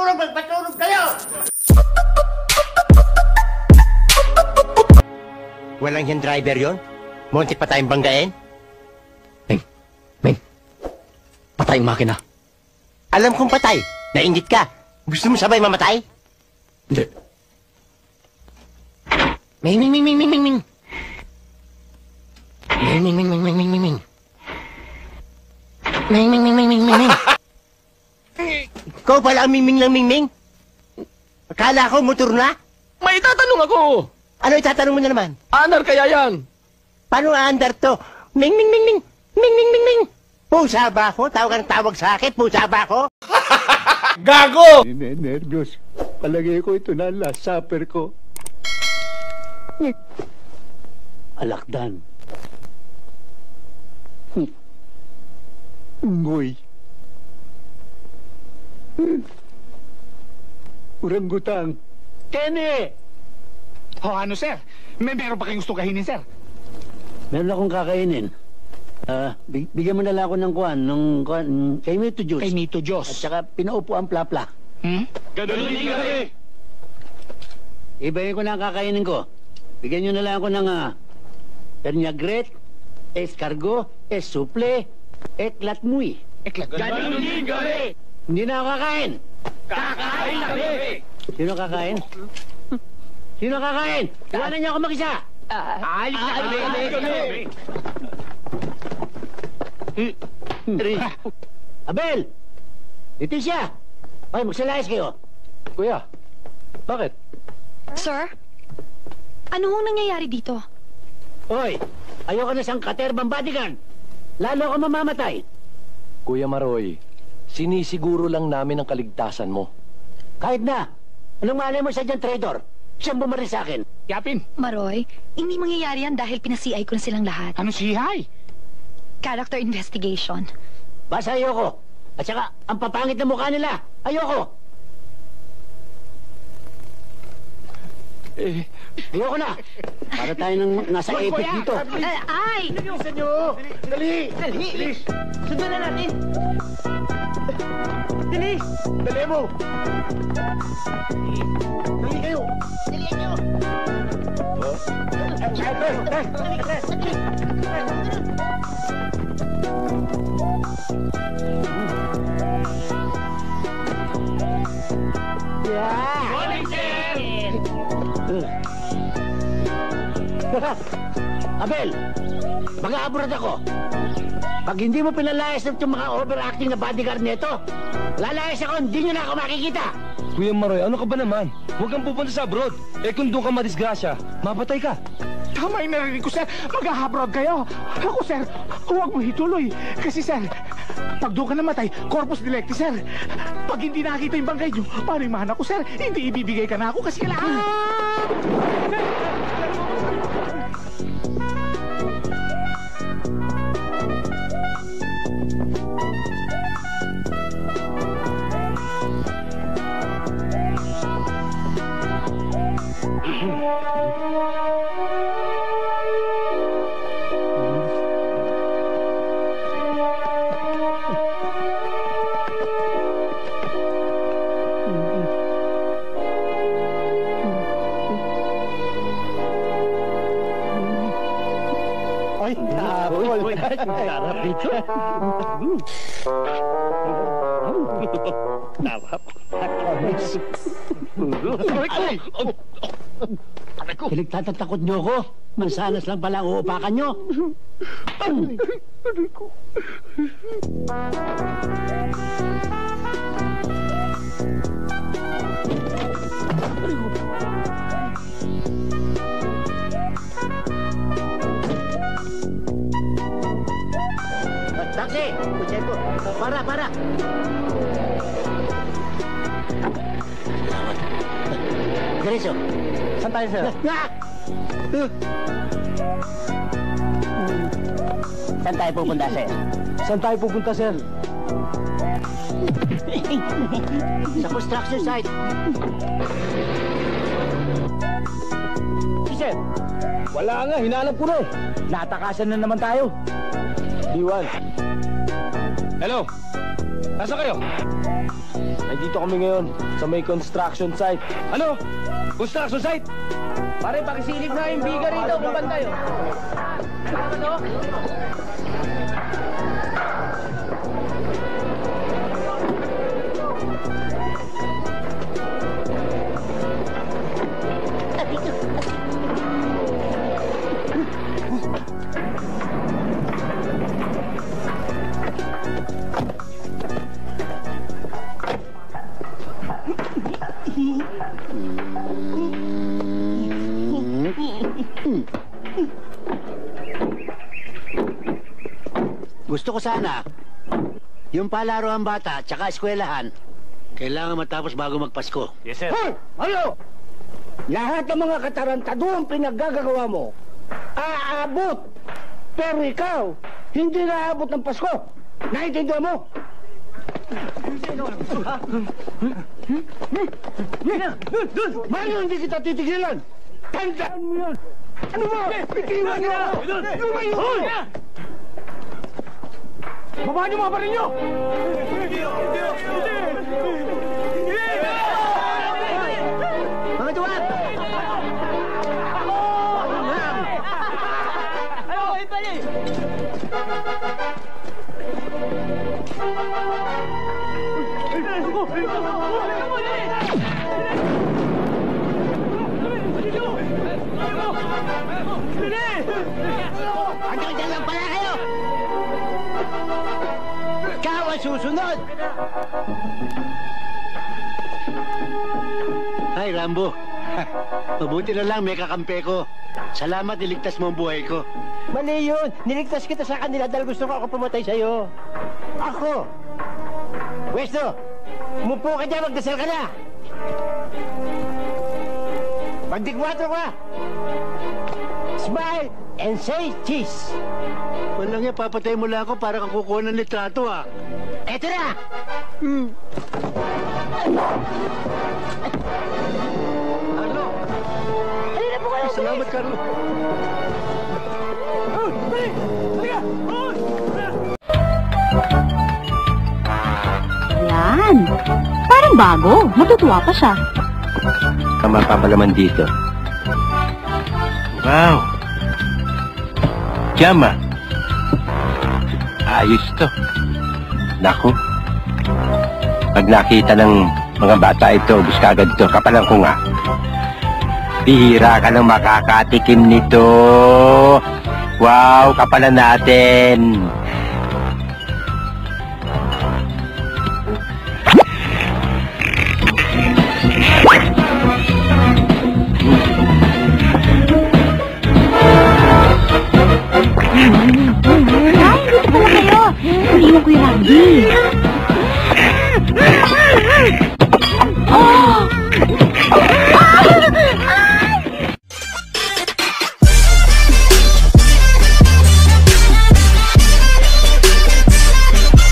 magpatulog kayo! Walang hand driver yon? Muntik pa tayong banggain? Ming, patay ang makina. Alam kong patay. Nainggit ka. Gusto mo sabay mamatay? Hindi. Ming. Ming. Ming. Ikaw pala ang mingming ng mingming? Akala ko motor na? May itatanong ako. Ano itatanong mo na naman? Anar kaya yan? Paano aandar to? Ming. Pusa ba ako? Tawag ang tawag sa akin. Pusa ba ako? Gago! Nervyos. Palagay ko ito na last supper ko. Alakdan. Ngoy. Urangutang. Kenny! O ano, sir? Meron pa kayong gusto kahinin, sir? Meron akong kakainin. Bigyan mo na lang ako ng kay Mito Juice. Kay Mito Diyos. At saka pinaupo ang plapla. Ganun din kami! Ibahin ko na ang kakainin ko. Bigyan nyo na lang ako ng Pernagret, escargot, suple, latmuy. Ganun din kami! Hindi na ako kakain. Kakain kami! Sino kakain? Sino kakain? Iwanan niyo ako mag-isa. Alis kami! Abel! Leticia! Ay, magsalayas kayo. Kuya, bakit? Sir? Ano hong nangyayari dito? Hoy, ayoko na siyang katerbang bodyguard. Lalo ako mamamatay. Kuya Maroy, sinisiguro lang namin ang kaligtasan mo. Kahit na. Anong malay mo siya dyan, traitor? Siyang bumaril sa akin. Yapin! Maroy, hindi mangyayari yan dahil pinasi-ay ko na silang lahat. Ano sihay? Character investigation. Basta ayoko. At saka, ang papangit na mukha nila. Ayoko. Ayoko na. Para tayo nang nasa epic dito. Ay! Bilisan nyo! Dali! Dali! Sundan na natin! Dali! Dali mo! Dali kayo! Dali nyo! Abel, mag-a-abroad ako. Pag hindi mo pinalayas ng mga overacting na bodyguard nito, lalayas ako, hindi nyo na ako makikita. Kuya Maroy, ano ka ba naman? Huwag kang pupunta sa abroad. Eh kung doon ka madisgrasya, mapatay ka. Tama yung narinig ko, sir. Mag-a-abroad kayo. Ako, sir, huwag mo ituloy. Kasi, sir, pag doon ka namatay, corpus delicti, sir. Pag hindi nakakita yung bangkay nyo, paano yung mana ko, sir? Hindi ibibigay ka na ako kasi kailangan. Sarap dito. Pinagtatatakot nyo ako. Mansanas lang pala ang uupakan nyo. Taxi! Puchay ko. Para! Diretso. Saan tayo, sir? Saan tayo pupunta, sir? Saan tayo pupunta, sir? Sa construction site. Sir, wala nga. Hinanap ko na eh. Natakasan na naman tayo. Diwan. Hello? Nasaan kayo? Ay, dito kami ngayon sa may construction site. Ano? Construction site? Pare, pakisilip nga yung biga rito kung bantay, oh. Ano? Gusto ko sana, yung palaruan bata, tsaka eskwelahan, kailangan matapos bago magpasko. Yes, sir. Hoy! Ano? Lahat ng mga katarantaduang pinaggagawa mo, aabot. Pero ikaw, hindi naaabot ng Pasko. Naintindihan mo? Mario, hindi kita titigilan. Tandaan mo yan. Ano mo? Itiwan niyo ako. Lumayo ko. Baba niyo mga baril niyo! Mga duwag! Hanggang dyan lang pala kayo! Ikaw ang susunod! Ay, Rambo. Mabuti na lang may kakampi ko. Salamat, niligtas mo ang buhay ko. Mali yun! Niligtas kita sa kanila dahil gusto ko ako pumatay sa'yo. Ako! Pwesto! Umupo ka dyan, magdasal ka na! Magdigwatro ka! Smile and say cheese! Walang yan, papatay mo lang ako para kang kukuha ng litrato, ah. Eto na! Carlo! Halina po kayo! Salamat, Carlo. Yan. Parang bago. Matutuwa pa siya. Tama pa naman dito. Wow! Jama! Ayos to. Naku. Pag nakita ng mga bata ito, ubus kagad to. Kapalang ko nga. Bihira ka nang makakatikim nito. Wow! Kapalan natin. Ay, dito pala kayo. Naiwan ko yung Randy.